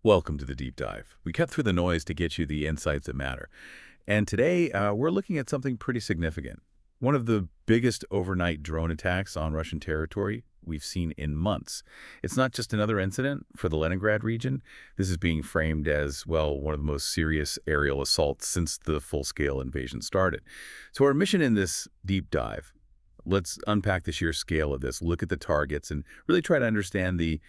Welcome to the deep dive. We cut through the noise to get you the insights that matter. And today, we're looking at something pretty significant. One of the biggest overnight drone attacks on Russian territory we've seen in months. It's not just another incident for the Leningrad region. This is being framed as, well, one of the most serious aerial assaults since the full-scale invasion started. So our mission in this deep dive, let's unpack the sheer scale of this, look at the targets, and really try to understand the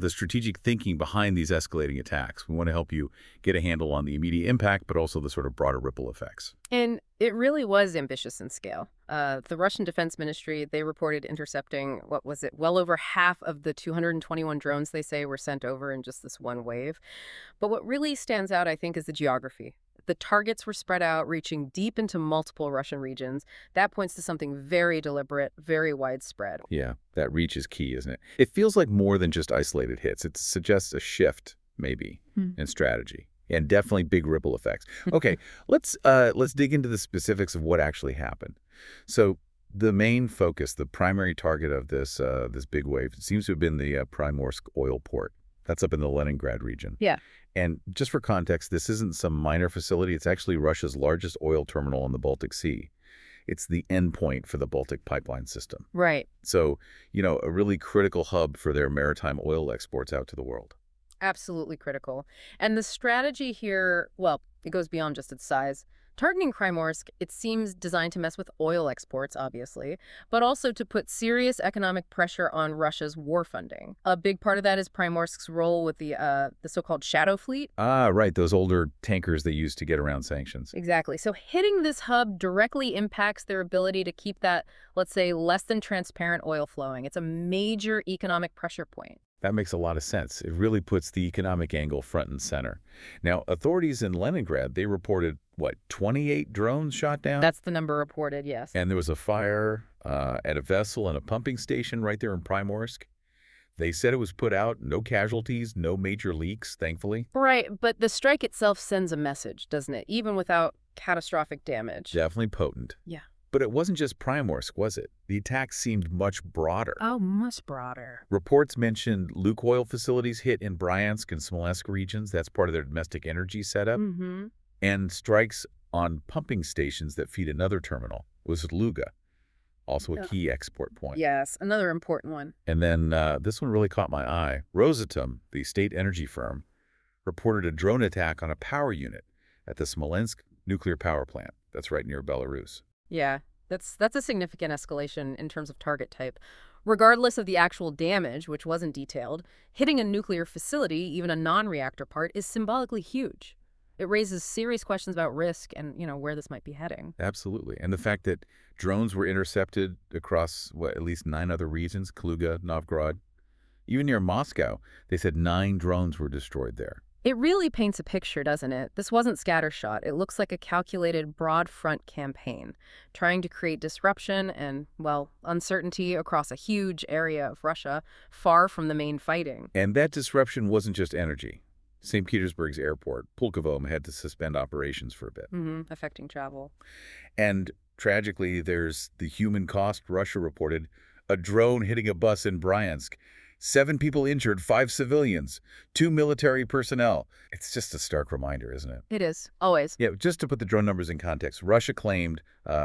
strategic thinking behind these escalating attacks. We want to help you get a handle on the immediate impact, but also the sort of broader ripple effects. And it really was ambitious in scale. The Russian Defense Ministry, they reported intercepting, what was it, well over half of the 221 drones they say were sent over in just this one wave. But what really stands out, I think, is the geography. The targets were spread out, reaching deep into multiple Russian regions. That points to something very deliberate, very widespread. Yeah, that reach is key, isn't it? It feels like more than just isolated hits. It suggests a shift, maybe, in strategy. And definitely big ripple effects. Okay, let's dig into the specifics of what actually happened. So the main focus, the primary target of this big wave, seems to have been the Primorsk oil port. That's up in the Leningrad region. Yeah. And just for context, this isn't some minor facility. It's actually Russia's largest oil terminal in the Baltic Sea. It's the endpoint for the Baltic pipeline system. Right. So, a really critical hub for their maritime oil exports out to the world. Absolutely critical. And the strategy here, well, it goes beyond just its size. Targeting Krymorsk, it seems designed to mess with oil exports, obviously, but also to put serious economic pressure on Russia's war funding. A big part of that is Primorsk's role with the so-called shadow fleet. Ah, right, those older tankers they used to get around sanctions. Exactly. So hitting this hub directly impacts their ability to keep that, let's say, less than transparent oil flowing. It's a major economic pressure point. That makes a lot of sense. It really puts the economic angle front and center. Now, authorities in Leningrad, they reported, 28 drones shot down? That's the number reported, yes. And there was a fire at a vessel and a pumping station right there in Primorsk. They said it was put out, no casualties, no major leaks, thankfully. Right, but the strike itself sends a message, doesn't it? Even without catastrophic damage. Definitely potent. Yeah. But it wasn't just Primorsk, was it? The attack seemed much broader. Oh, much broader. Reports mentioned Lukoil facilities hit in Bryansk and Smolensk regions. That's part of their domestic energy setup. Mm-hmm. And strikes on pumping stations that feed another terminal was Luga, also a key export point. Yes, another important one. And then this one really caught my eye. Rosatom, the state energy firm, reported a drone attack on a power unit at the Smolensk nuclear power plant. That's right near Belarus. Yeah, that's a significant escalation in terms of target type. Regardless of the actual damage, which wasn't detailed, hitting a nuclear facility, even a non-reactor part, is symbolically huge. It raises serious questions about risk and, where this might be heading. Absolutely. And the fact that drones were intercepted across, at least 9 other regions, Kaluga, Novgorod. Even near Moscow, they said 9 drones were destroyed there. It really paints a picture, doesn't it? This wasn't scattershot. It looks like a calculated broad front campaign, trying to create disruption and, uncertainty across a huge area of Russia, far from the main fighting. And that disruption wasn't just energy. St. Petersburg's airport, Pulkovo, had to suspend operations for a bit. Affecting travel. And tragically, there's the human cost. Russia reported a drone hitting a bus in Bryansk. 7 people injured, 5 civilians, 2 military personnel. It's just a stark reminder, isn't it? It is, always. Yeah, just to put the drone numbers in context, Russia claimed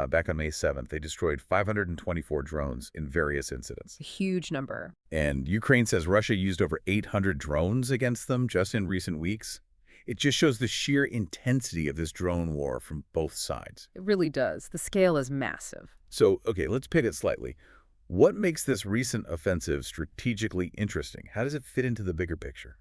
back on May 7th, they destroyed 524 drones in various incidents. A huge number. And Ukraine says Russia used over 800 drones against them just in recent weeks. It just shows the sheer intensity of this drone war from both sides. It really does. The scale is massive. So, okay, let's pivot slightly. What makes this recent offensive strategically interesting? How does it fit into the bigger picture?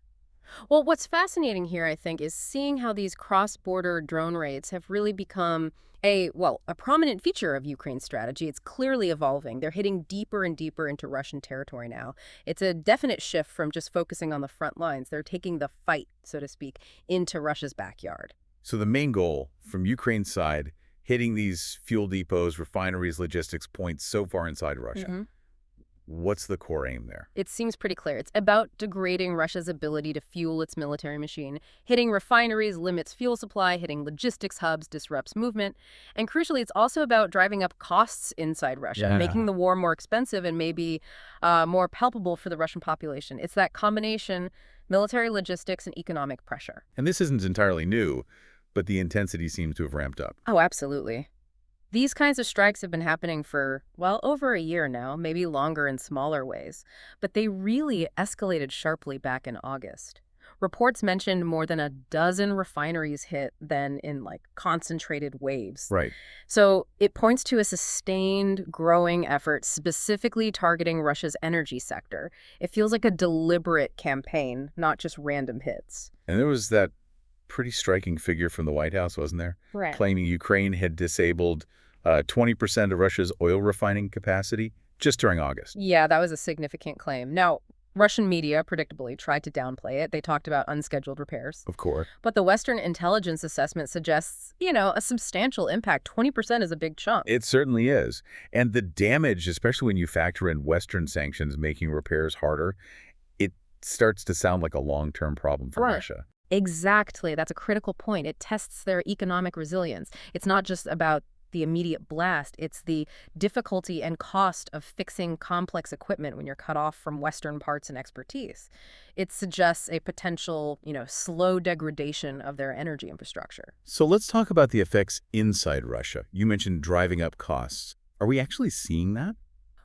Well, what's fascinating here, I think, is seeing how these cross-border drone raids have really become a prominent feature of Ukraine's strategy. It's clearly evolving. They're hitting deeper and deeper into Russian territory now. It's a definite shift from just focusing on the front lines. They're taking the fight, so to speak, into Russia's backyard. So the main goal from Ukraine's side, hitting these fuel depots, refineries, logistics points so far inside Russia. What's the core aim there? It seems pretty clear. It's about degrading Russia's ability to fuel its military machine. Hitting refineries limits fuel supply, hitting logistics hubs disrupts movement. And crucially, it's also about driving up costs inside Russia, making the war more expensive and maybe more palpable for the Russian population. It's that combination military logistics and economic pressure. And this isn't entirely new, but the intensity seems to have ramped up. Oh, absolutely. These kinds of strikes have been happening for, well, over a year now, maybe longer in smaller ways. But they really escalated sharply back in August. Reports mentioned more than a dozen refineries hit, then in concentrated waves. Right. So it points to a sustained, growing effort specifically targeting Russia's energy sector. It feels like a deliberate campaign, not just random hits. And there was that pretty striking figure from the White House, wasn't there? Right. Claiming Ukraine had disabled 20% of Russia's oil refining capacity just during August. Yeah, that was a significant claim. Now, Russian media, predictably, tried to downplay it. They talked about unscheduled repairs. Of course. But the Western intelligence assessment suggests, a substantial impact. 20% is a big chunk. It certainly is. And the damage, especially when you factor in Western sanctions making repairs harder, it starts to sound like a long-term problem for Right. Russia. Exactly. That's a critical point. It tests their economic resilience. It's not just about the immediate blast. It's the difficulty and cost of fixing complex equipment when you're cut off from Western parts and expertise. It suggests a potential, slow degradation of their energy infrastructure. So let's talk about the effects inside Russia. You mentioned driving up costs. Are we actually seeing that?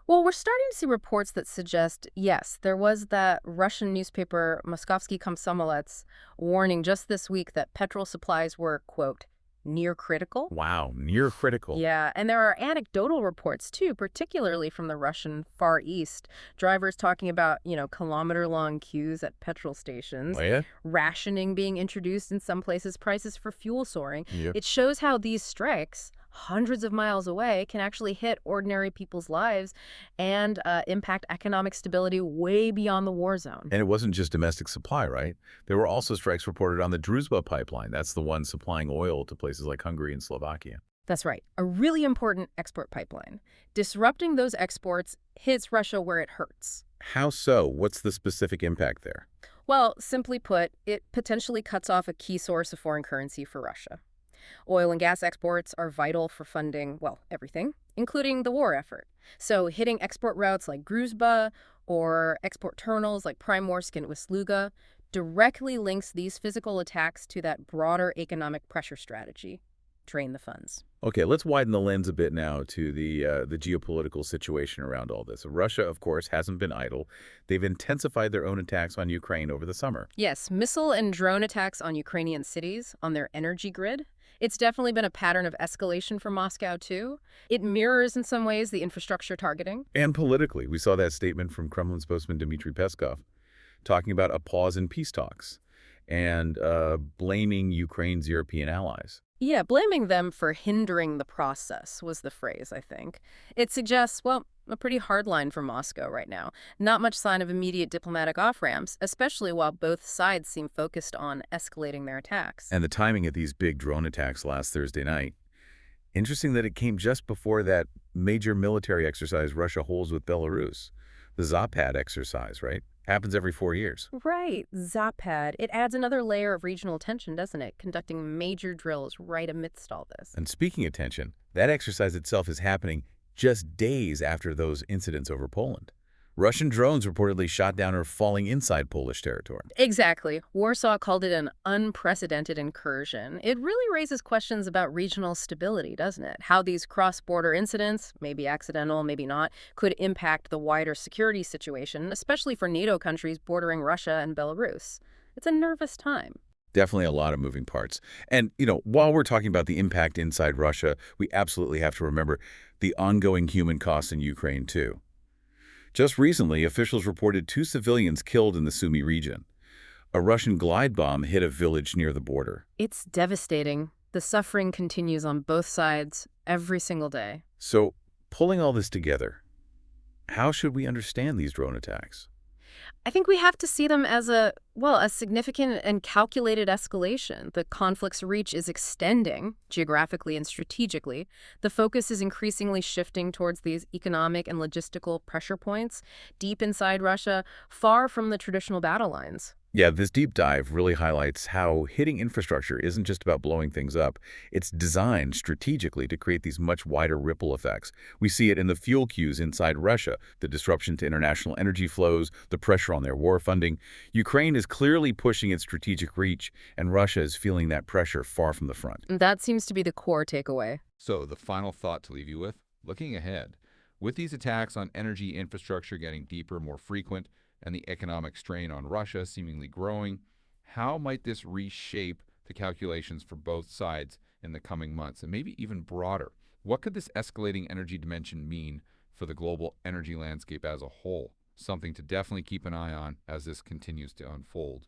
Well, we're starting to see reports that suggest, yes, there was that Russian newspaper Moskovsky Komsomolets warning just this week that petrol supplies were, quote, near critical. Wow, near critical. Yeah, and there are anecdotal reports, too, particularly from the Russian Far East. Drivers talking about, kilometer-long queues at petrol stations, Oh, yeah? rationing being introduced in some places, prices for fuel soaring. Yep. It shows how these strikes, hundreds of miles away, can actually hit ordinary people's lives and impact economic stability way beyond the war zone. And it wasn't just domestic supply, right? There were also strikes reported on the Druzhba pipeline. That's the one supplying oil to places like Hungary and Slovakia. That's right. A really important export pipeline. Disrupting those exports hits Russia where it hurts. How so? What's the specific impact there? Well, simply put, it potentially cuts off a key source of foreign currency for Russia. Oil and gas exports are vital for funding, well, everything, including the war effort. So hitting export routes like Druzhba or export terminals like Primorsk and Wisluga directly links these physical attacks to that broader economic pressure strategy: drain the funds. Okay, let's widen the lens a bit now to the geopolitical situation around all this. Russia, of course, hasn't been idle. They've intensified their own attacks on Ukraine over the summer. Yes, missile and drone attacks on Ukrainian cities, on their energy grid. It's definitely been a pattern of escalation for Moscow, too. It mirrors, in some ways, the infrastructure targeting. And politically, we saw that statement from Kremlin spokesman Dmitry Peskov talking about a pause in peace talks and blaming Ukraine's European allies. Yeah, blaming them for hindering the process was the phrase, I think. It suggests, well, a pretty hard line for Moscow right now. Not much sign of immediate diplomatic off-ramps, especially while both sides seem focused on escalating their attacks. And the timing of these big drone attacks last Thursday night. Interesting that it came just before that major military exercise Russia holds with Belarus. The Zapad exercise, right? Happens every 4 years. Right, Zapad. It adds another layer of regional tension, doesn't it? Conducting major drills right amidst all this. And speaking of tension, that exercise itself is happening just days after those incidents over Poland. Russian drones reportedly shot down or falling inside Polish territory. Exactly. Warsaw called it an unprecedented incursion. It really raises questions about regional stability, doesn't it? How these cross-border incidents, maybe accidental, maybe not, could impact the wider security situation, especially for NATO countries bordering Russia and Belarus. It's a nervous time. Definitely a lot of moving parts. And, while we're talking about the impact inside Russia, we absolutely have to remember the ongoing human costs in Ukraine, too. Just recently, officials reported 2 civilians killed in the Sumy region. A Russian glide bomb hit a village near the border. It's devastating. The suffering continues on both sides every single day. So, pulling all this together, how should we understand these drone attacks? I think we have to see them as a significant and calculated escalation. The conflict's reach is extending geographically and strategically. The focus is increasingly shifting towards these economic and logistical pressure points deep inside Russia, far from the traditional battle lines. Yeah, this deep dive really highlights how hitting infrastructure isn't just about blowing things up. It's designed strategically to create these much wider ripple effects. We see it in the fuel queues inside Russia, the disruption to international energy flows, the pressure on their war funding. Ukraine is clearly pushing its strategic reach, and Russia is feeling that pressure far from the front. That seems to be the core takeaway. So, the final thought to leave you with, looking ahead, with these attacks on energy infrastructure getting deeper, more frequent, and the economic strain on Russia seemingly growing, how might this reshape the calculations for both sides in the coming months, and maybe even broader? What could this escalating energy dimension mean for the global energy landscape as a whole? Something to definitely keep an eye on as this continues to unfold.